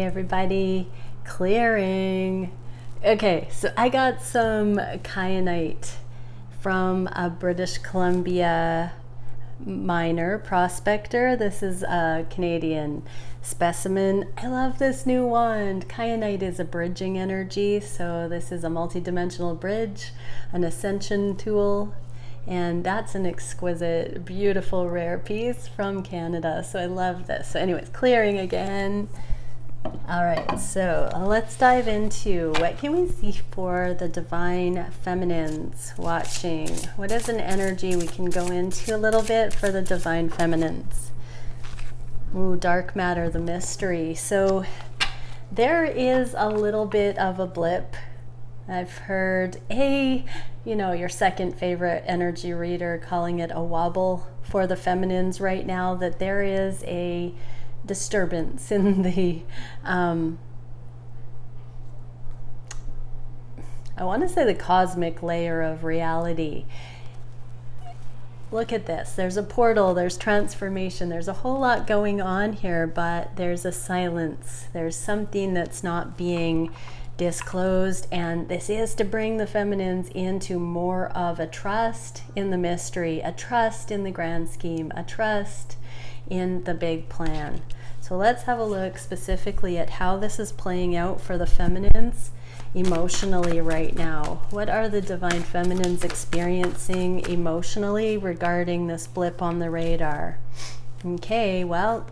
Everybody, clearing. Okay, so I got some kyanite from a British Columbia miner prospector. This is a Canadian specimen. I love this new wand. Kyanite is a bridging energy, so this is a multi-dimensional bridge, an ascension tool, and that's an exquisite, beautiful, rare piece from Canada. So I love this. So anyways, clearing again. All right, so let's dive into what can we see for the divine feminines watching. What is an energy we can go into a little bit for the divine feminines? Ooh, dark matter, the mystery. So there is a little bit of a blip. I've heard your second favorite energy reader calling it a wobble for the feminines right now, that there is a disturbance in the I want to say the cosmic layer of reality. Look at this. There's a portal, there's transformation, there's a whole lot going on here, but there's a silence. There's something that's not being disclosed, and this is to bring the feminines into more of a trust in the mystery, a trust in the grand scheme, a trust in the big plan. So let's have a look specifically at how this is playing out for the feminines emotionally right now. What are the divine feminines experiencing emotionally regarding this blip on the radar? Okay, well,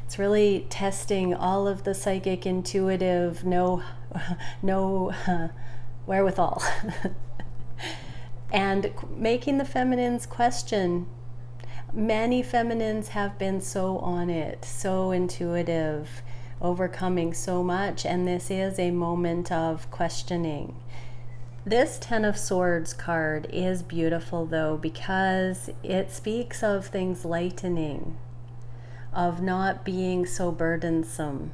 it's really testing all of the psychic, intuitive, wherewithal and making the feminines question. Many feminines have been so on it, so intuitive, overcoming so much, and this is a moment of questioning. This Ten of Swords card is beautiful though, because it speaks of things lightening, of not being so burdensome,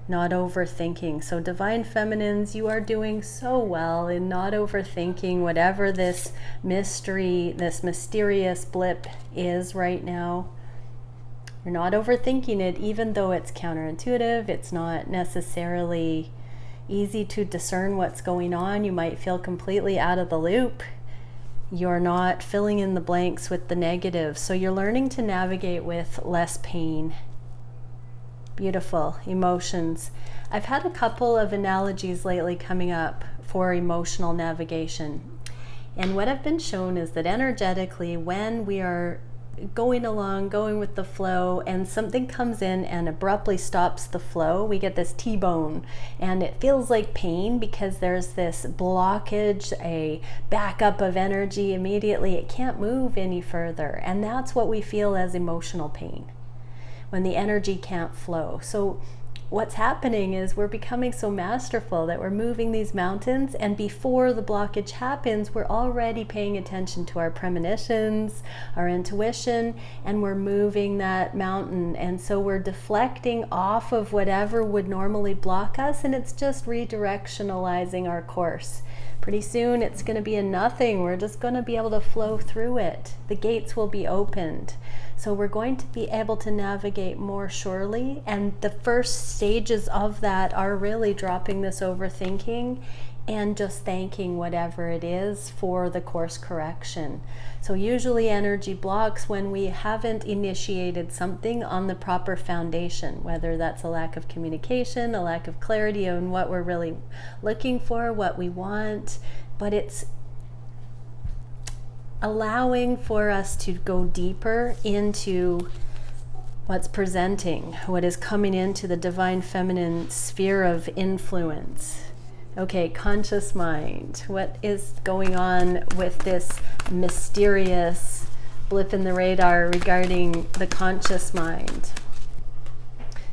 not overthinking. So divine feminines, you are doing so well in not overthinking whatever this mystery, this mysterious blip is right now. You're not overthinking it, even though it's counterintuitive. It's not necessarily easy to discern what's going on. You might feel completely out of the loop. You're not filling in the blanks with the negative. So you're learning to navigate with less pain. Beautiful emotions. I've had a couple of analogies lately coming up for emotional navigation. And what I've been shown is that energetically, when we are going along, going with the flow, and something comes in and abruptly stops the flow, we get this T-bone, and it feels like pain because there's this blockage, a backup of energy. Immediately it can't move any further, and that's what we feel as emotional pain, when the energy can't flow. So what's happening is we're becoming so masterful that we're moving these mountains, and before the blockage happens, we're already paying attention to our premonitions, our intuition, and we're moving that mountain. And so we're deflecting off of whatever would normally block us, and it's just redirectionalizing our course. Pretty soon it's going to be a nothing. We're just going to be able to flow through it. The gates will be opened. So we're going to be able to navigate more surely. And the first stages of that are really dropping this overthinking and just thanking whatever it is for the course correction. So usually energy blocks when we haven't initiated something on the proper foundation, whether that's a lack of communication, a lack of clarity on what we're really looking for, what we want, but it's allowing for us to go deeper into what's presenting, what is coming into the divine feminine sphere of influence. Okay, conscious mind. What is going on with this mysterious blip in the radar regarding the conscious mind?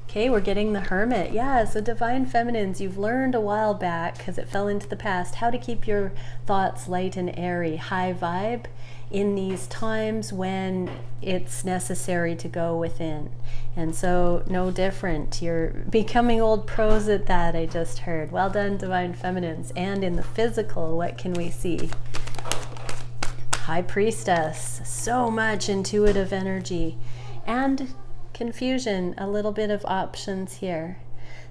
Okay, we're getting the Hermit. Yeah, so divine feminines, you've learned a while back, because it fell into the past, how to keep your thoughts light and airy, high vibe in these times when it's necessary to go within. And so no different. You're becoming old pros at that, I just heard. Well done, divine feminines. And in the physical, what can we see? High Priestess. So much intuitive energy. And confusion, a little bit of options here.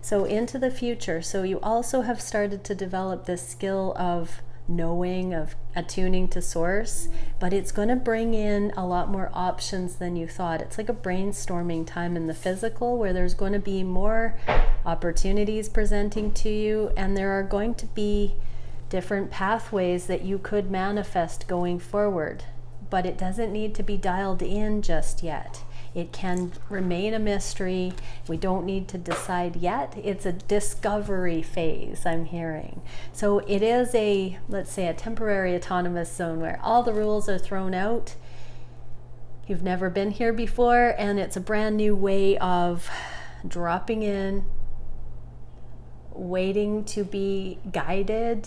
So into the future. So you also have started to develop this skill of knowing, of attuning to source, but it's going to bring in a lot more options than you thought. It's like a brainstorming time in the physical where there's going to be more opportunities presenting to you, and there are going to be different pathways that you could manifest going forward, but it doesn't need to be dialed in just yet. It can remain a mystery. We don't need to decide yet. It's a discovery phase, I'm hearing. So it is a, let's say, a temporary autonomous zone where all the rules are thrown out. You've never been here before, and it's a brand new way of dropping in, waiting to be guided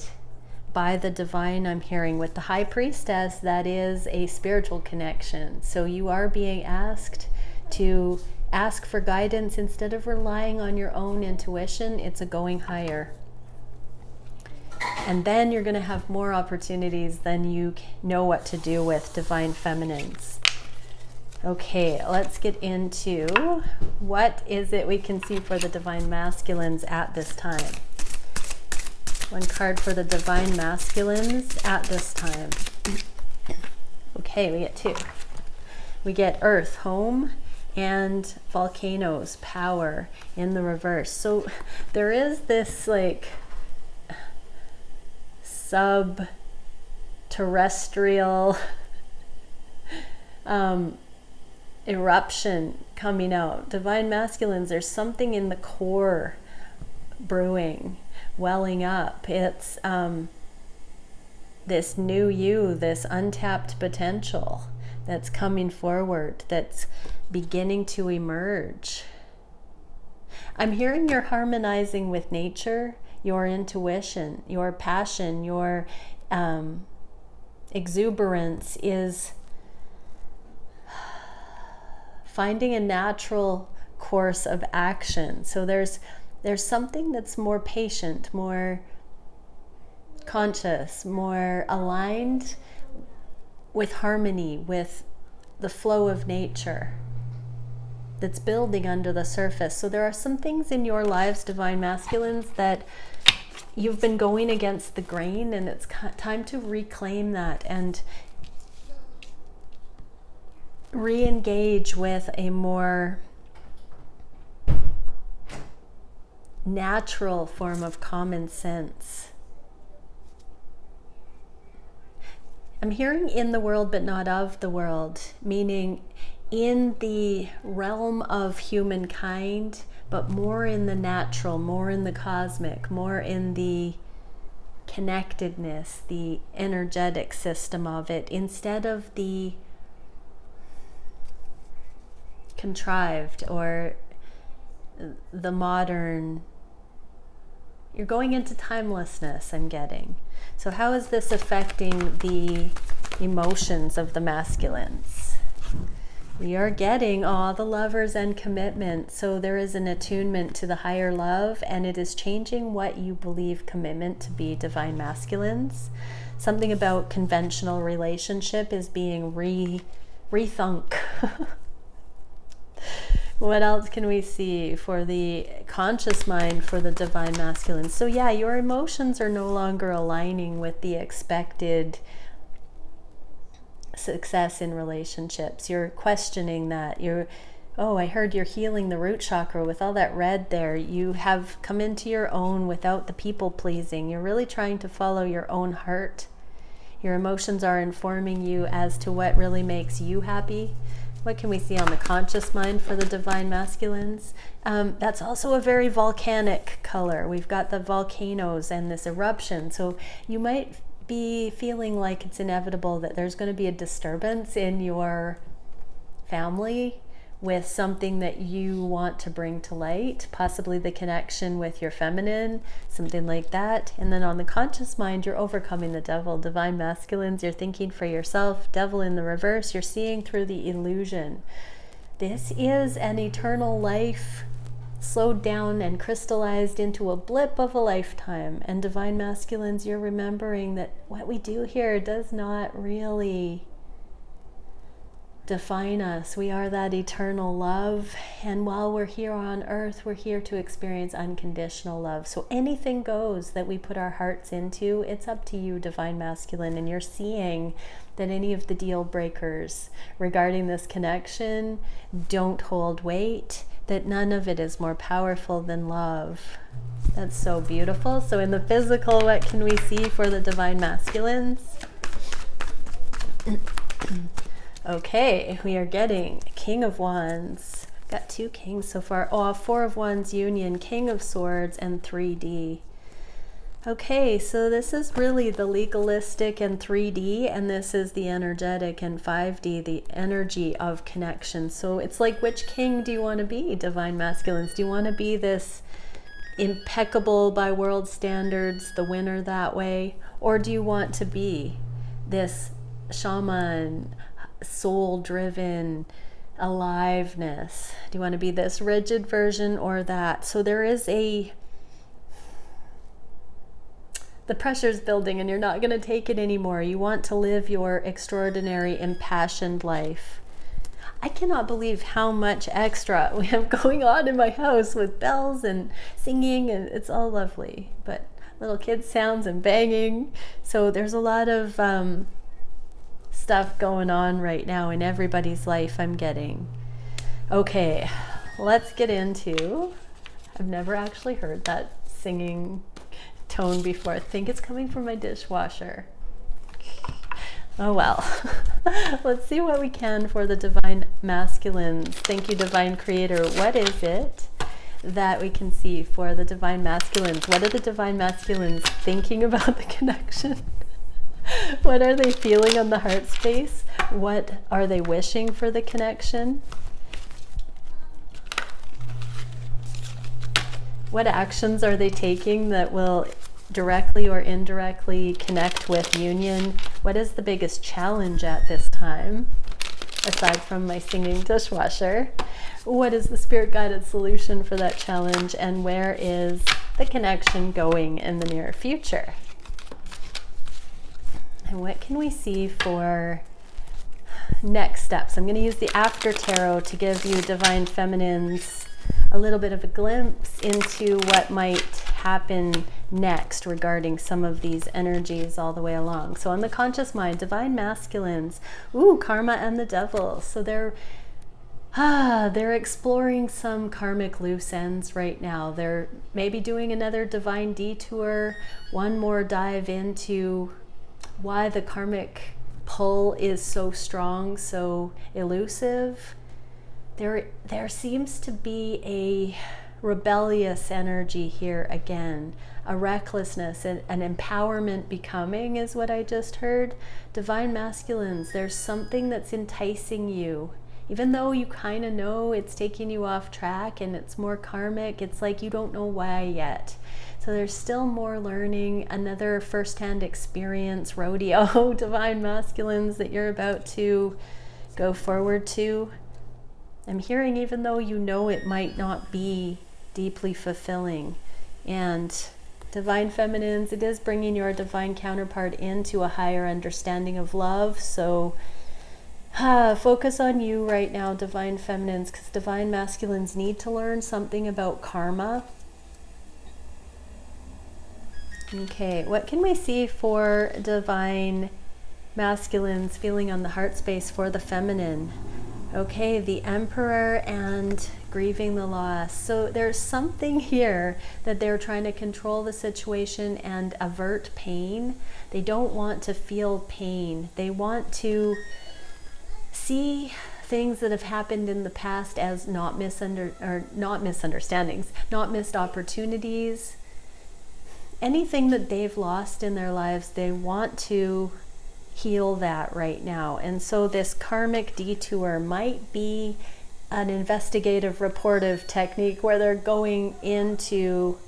by the divine. I'm hearing with the High Priestess, that is a spiritual connection. So you are being asked to ask for guidance instead of relying on your own intuition. It's a going higher. And then you're going to have more opportunities than you know what to do with, divine feminines. Okay, let's get into what is it we can see for the divine masculines at this time. One card for the divine masculines at this time. Okay, we get two. We get Earth, home, and volcanoes, power, in the reverse. So there is this like sub-terrestrial eruption coming out. Divine masculines, there's something in the core brewing, welling up. It's this new you, this untapped potential that's coming forward, that's beginning to emerge. I'm hearing you're harmonizing with nature, your intuition, your passion, your exuberance is finding a natural course of action. So there's something that's more patient, more conscious, more aligned with harmony, with the flow of nature that's building under the surface. So there are some things in your lives, divine masculines, that you've been going against the grain, and it's time to reclaim that and re-engage with a more natural form of common sense. I'm hearing in the world but not of the world, meaning in the realm of humankind, but more in the natural, more in the cosmic, more in the connectedness, the energetic system of it, instead of the contrived or the modern. You're going into timelessness, I'm getting. So how is this affecting the emotions of the masculines? We are getting all the lovers and commitment. So there is an attunement to the higher love, and it is changing what you believe commitment to be, divine masculines. Something about conventional relationship is being rethunk. What else can we see for the conscious mind for the divine masculine? So yeah, your emotions are no longer aligning with the expected success in relationships. You're questioning that. Oh, I heard you're healing the root chakra with all that red there. You have come into your own without the people pleasing. You're really trying to follow your own heart. Your emotions are informing you as to what really makes you happy. What can we see on the conscious mind for the divine masculines? That's also a very volcanic color. We've got the volcanoes and this eruption. So you might be feeling like it's inevitable that there's going to be a disturbance in your family with something that you want to bring to light, possibly the connection with your feminine, something like that. And then on the conscious mind, you're overcoming the devil. Divine masculines, you're thinking for yourself. Devil in the reverse, you're seeing through the illusion. This is an eternal life slowed down and crystallized into a blip of a lifetime. And divine masculines, you're remembering that what we do here does not really define us. We are that eternal love, and while we're here on earth, we're here to experience unconditional love. So anything goes that we put our hearts into. It's up to you, Divine Masculine, and you're seeing that any of the deal breakers regarding this connection don't hold weight, that none of it is more powerful than love. That's so beautiful. So in the physical, what can we see for the Divine Masculines? Okay, we are getting King of Wands. Got 2 kings so far. Oh, 4 of Wands union, King of Swords, and 3D. Okay, so this is really the legalistic and 3D, and this is the energetic and 5D, the energy of connection. So it's like, which king do you want to be, Divine Masculines? Do you want to be this impeccable by world standards, the winner that way? Or do you want to be this shaman, soul-driven aliveness? Do you want to be this rigid version or that? So there is the pressure's building and you're not going to take it anymore. You want to live your extraordinary, impassioned life. I cannot believe how much extra we have going on in my house with bells and singing, and it's all lovely, but little kid sounds and banging. So there's a lot of stuff going on right now in everybody's life, I'm getting. Okay, let's get into, I've never actually heard that singing tone before. I think it's coming from my dishwasher. Oh well. Let's see what we can for the Divine Masculines. Thank you, Divine Creator. What is it that we can see for the Divine Masculines? What are the Divine Masculines thinking about the connection? What are they feeling on the heart space? What are they wishing for the connection? What actions are they taking that will directly or indirectly connect with union? What is the biggest challenge at this time, aside from my singing dishwasher? What is the spirit-guided solution for that challenge, and where is the connection going in the near future? And what can we see for next steps? I'm going to use the After Tarot to give you, Divine Feminines, a little bit of a glimpse into what might happen next regarding some of these energies all the way along. So on the conscious mind, Divine Masculines, ooh, Karma and the Devil. So they're exploring some karmic loose ends right now. They're maybe doing another divine detour, one more dive into why the karmic pull is so strong, so elusive. There seems to be a rebellious energy here again, a recklessness, an empowerment becoming is what I just heard. Divine Masculines, there's something that's enticing you. Even though you kind of know it's taking you off track and it's more karmic, it's like you don't know why yet. So there's still more learning, another firsthand experience, rodeo, Divine Masculines, that you're about to go forward to. I'm hearing, even though you know it might not be deeply fulfilling. And Divine Feminines, it is bringing your divine counterpart into a higher understanding of love. So focus on you right now, Divine Feminines, because Divine Masculines need to learn something about karma. Okay, what can we see for Divine Masculines feeling on the heart space for the feminine? Okay, the Emperor and grieving the loss. So there's something here that they're trying to control the situation and avert pain. They don't want to feel pain. They want to see things that have happened in the past as not misunderstandings, not missed opportunities. Anything that they've lost in their lives, they want to heal that right now. And so this karmic detour might be an investigative reportive technique where they're going into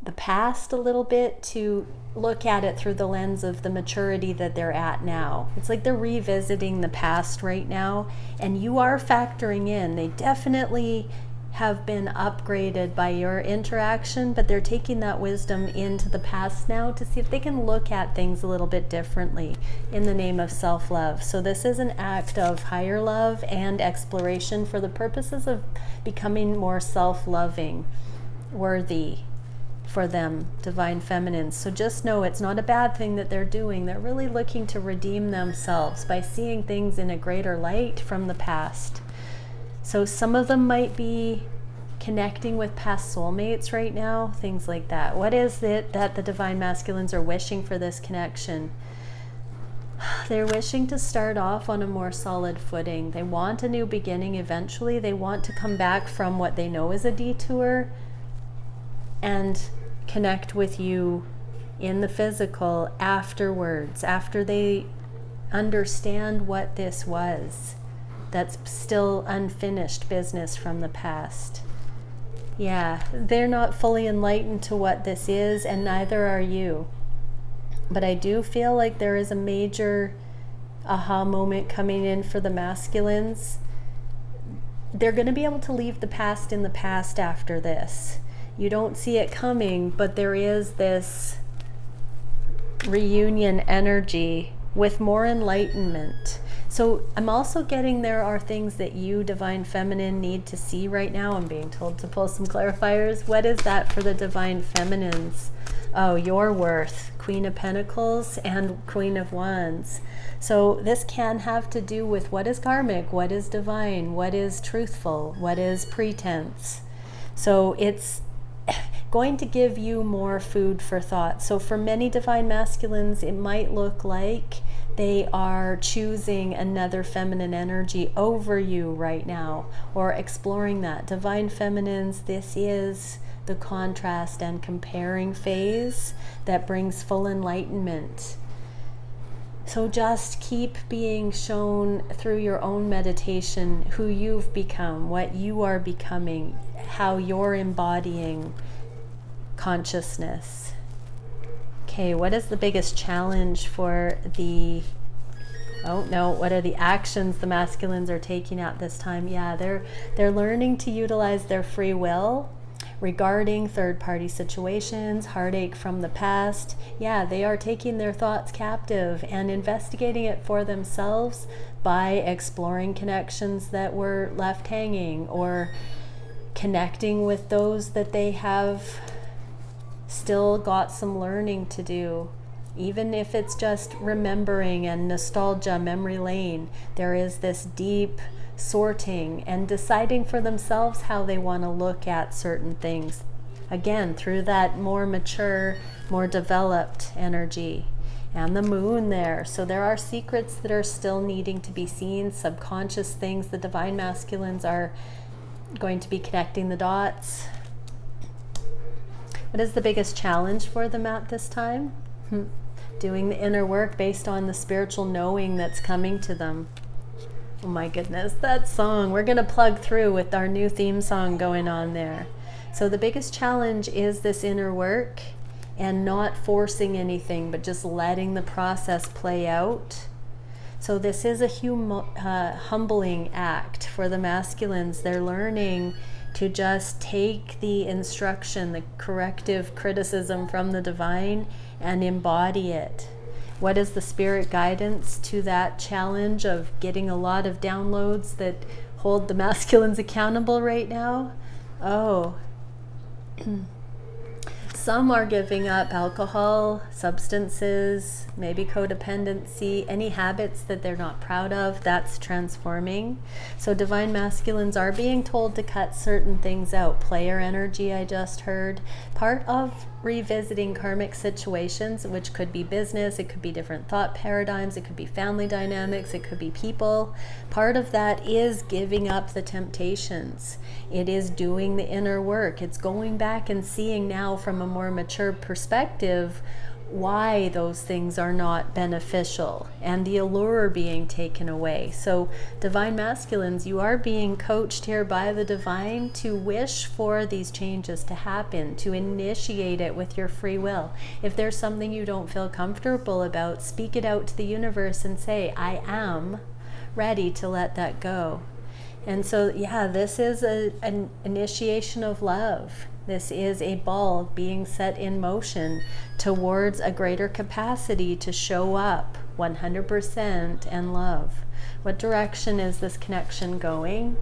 the past a little bit to look at it through the lens of the maturity that they're at now. It's like they're revisiting the past right now, and you are factoring in. They definitely have been upgraded by your interaction, but they're taking that wisdom into the past now to see if they can look at things a little bit differently in the name of self-love. So this is an act of higher love and exploration for the purposes of becoming more self-loving, worthy for them, divine feminines. So just know it's not a bad thing that they're doing. They're really looking to redeem themselves by seeing things in a greater light from the past. So some of them might be connecting with past soulmates right now, things like that. What is it that the divine masculines are wishing for this connection? They're wishing to start off on a more solid footing. They want a new beginning eventually. They want to come back from what they know is a detour and connect with you in the physical afterwards, after they understand what this was. That's still unfinished business from the past. Yeah, they're not fully enlightened to what this is, and neither are you. But I do feel like there is a major aha moment coming in for the masculines. They're going to be able to leave the past in the past after this. You don't see it coming, but there is this reunion energy with more enlightenment. So I'm also getting there are things that you, divine feminine, need to see right now. I'm being told to pull some clarifiers. What is that for the divine feminines? Oh, your worth, Queen of Pentacles and Queen of Wands. So this can have to do with what is karmic, what is divine, what is truthful, what is pretense. So it's going to give you more food for thought. So for many divine masculines, it might look like they are choosing another feminine energy over you right now, or exploring that. Divine feminines, this is the contrast and comparing phase that brings full enlightenment. So just keep being shown through your own meditation who you've become, what you are becoming, how you're embodying consciousness. Okay, what is the biggest challenge for the, what are the actions the masculines are taking at this time? Yeah, they're learning to utilize their free will regarding third-party situations, heartache from the past. Yeah, they are taking their thoughts captive and investigating it for themselves by exploring connections that were left hanging, or connecting with those that they have still got some learning to do. Even if it's just remembering and nostalgia, memory lane, there is this deep sorting and deciding for themselves how they want to look at certain things. Again, through that more mature, more developed energy. And the moon there. So there are secrets that are still needing to be seen, subconscious things. The divine masculines are going to be connecting the dots. What is the biggest challenge for them at this time? Doing the inner work based on the spiritual knowing that's coming to them. Oh my goodness, that song. We're going to plug through with our new theme song going on there. So the biggest challenge is this inner work and not forcing anything, but just letting the process play out. So this is a humbling act for the masculines. They're learning to just take the instruction, the corrective criticism from the divine, and embody it. What is the spirit guidance to that challenge of getting a lot of downloads that hold the masculines accountable right now? Oh, some are giving up alcohol, substances, maybe codependency, any habits that they're not proud of. That's transforming. So divine masculines are being told to cut certain things out. Player energy, I just heard. Part of revisiting karmic situations, which could be business, it could be different thought paradigms, it could be family dynamics, it could be people. Part of that is giving up the temptations. It is doing the inner work. It's going back and seeing now from a more mature perspective why those things are not beneficial and the allure being taken away. So divine masculines, you are being coached here by the divine to wish for these changes to happen, to initiate it with your free will. If there's something you don't feel comfortable about, speak it out to the universe and say, I am ready to let that go. And so, yeah, this is an initiation of love. This is a ball being set in motion towards a greater capacity to show up 100% and love. What direction is this connection going?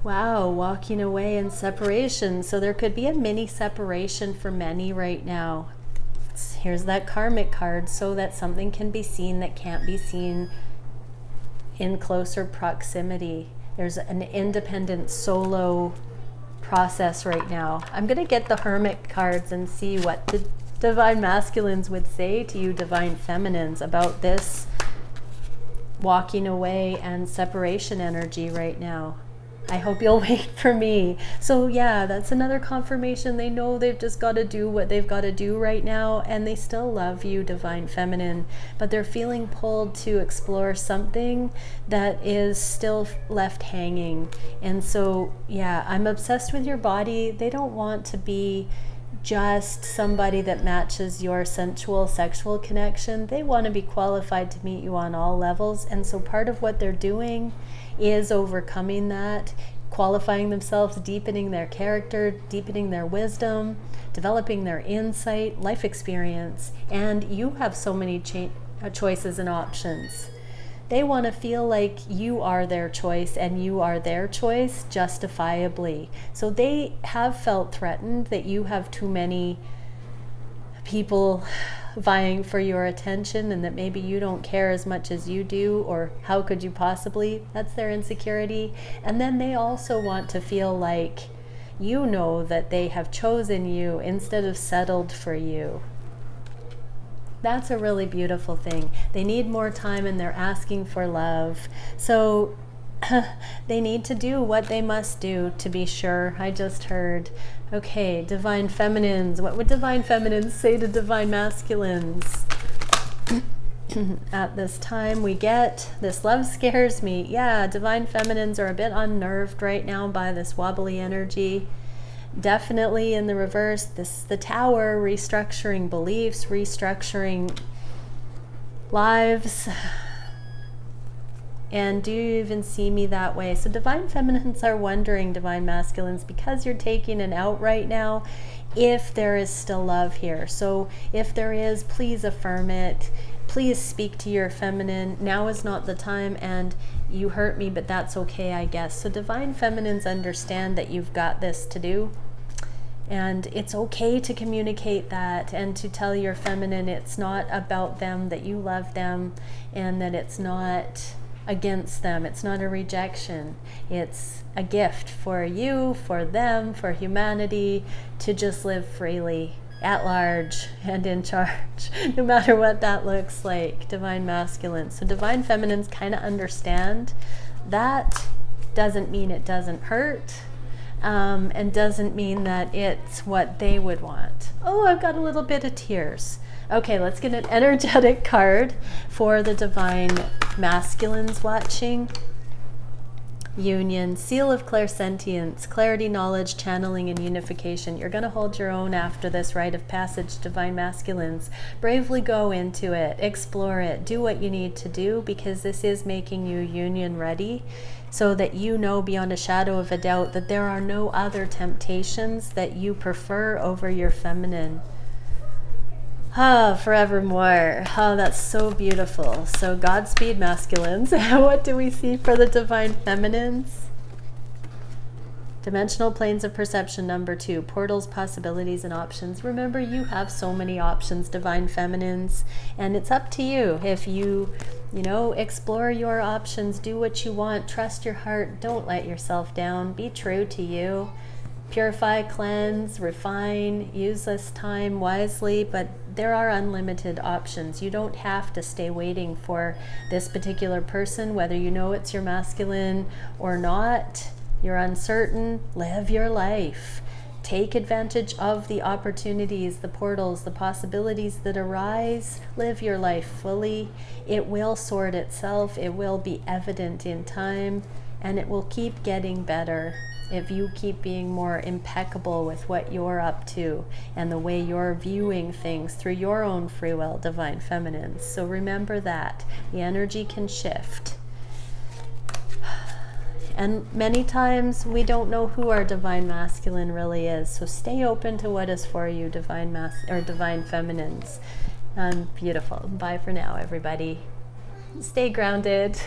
Wow, walking away in separation. So there could be a mini separation for many right now. Here's that karmic card, so that something can be seen that can't be seen in closer proximity. There's an independent solo process right now. I'm going to get the Hermit cards and see what the Divine Masculines would say to you, Divine Feminines, about this walking away and separation energy right now. I hope you'll wait for me. So yeah, that's another confirmation. They know they've just got to do what they've got to do right now, and they still love you, Divine Feminine, but they're feeling pulled to explore something that is still left hanging. And so yeah, I'm obsessed with your body. They don't want to be just somebody that matches your sensual sexual connection. They want to be qualified to meet you on all levels. And so part of what they're doing is overcoming that, qualifying themselves, deepening their character, deepening their wisdom, developing their insight, life experience. And you have so many choices and options. They want to feel like you are their choice and you are their choice justifiably. So they have felt threatened that you have too many people vying for your attention and that maybe you don't care as much as you do, or how could you possibly? That's their insecurity. And then they also want to feel like you know that they have chosen you instead of settled for you. That's a really beautiful thing. They need more time and they're asking for love. So they need to do what they must do, to be sure. I just heard. Okay, Divine Feminines. What would Divine Feminines say to Divine Masculines? At this time we get, this love scares me. Yeah, Divine Feminines are a bit unnerved right now by this wobbly energy. Definitely in the reverse, this is the Tower, restructuring beliefs, restructuring lives. And do you even see me that way? So Divine Feminines are wondering, Divine Masculines, because you're taking an out right now, if there is still love here. So if there is, please affirm it. Please speak to your feminine. Now is not the time, and you hurt me, but that's okay, I guess. So Divine Feminines understand that you've got this to do. And it's okay to communicate that and to tell your feminine it's not about them, that you love them, and that it's not against them. It's not a rejection. It's a gift for you, for them, for humanity, to just live freely, at large, and in charge, no matter what that looks like, Divine Masculine. So Divine Feminines kind of understand that. Doesn't mean it doesn't hurt. And doesn't mean that it's what they would want. Oh, I've got a little bit of tears. Okay, let's get an energetic card for the Divine Masculines watching. Union, seal of clairsentience, clarity, knowledge, channeling, and unification. You're going to hold your own after this rite of passage, Divine Masculines. Bravely go into it, explore it, do what you need to do, because this is making you union ready, so that you know beyond a shadow of a doubt that there are no other temptations that you prefer over your feminine. Ah, forevermore. Oh, that's so beautiful. So Godspeed, Masculines. What do we see for the Divine Feminines? Dimensional planes of perception number 2. Portals, possibilities, and options. Remember, you have so many options, Divine Feminines. And it's up to you. If you explore your options, do what you want, trust your heart, don't let yourself down, be true to you. Purify, cleanse, refine, use this time wisely, but there are unlimited options. You don't have to stay waiting for this particular person, whether you know it's your masculine or not. You're uncertain, live your life. Take advantage of the opportunities, the portals, the possibilities that arise. Live your life fully. It will sort itself. It will be evident in time, and it will keep getting better if you keep being more impeccable with what you're up to and the way you're viewing things through your own free will, Divine Feminines. So remember that. The energy can shift. And many times we don't know who our divine masculine really is. So stay open to what is for you, divine feminines. Beautiful. Bye for now, everybody. Stay grounded.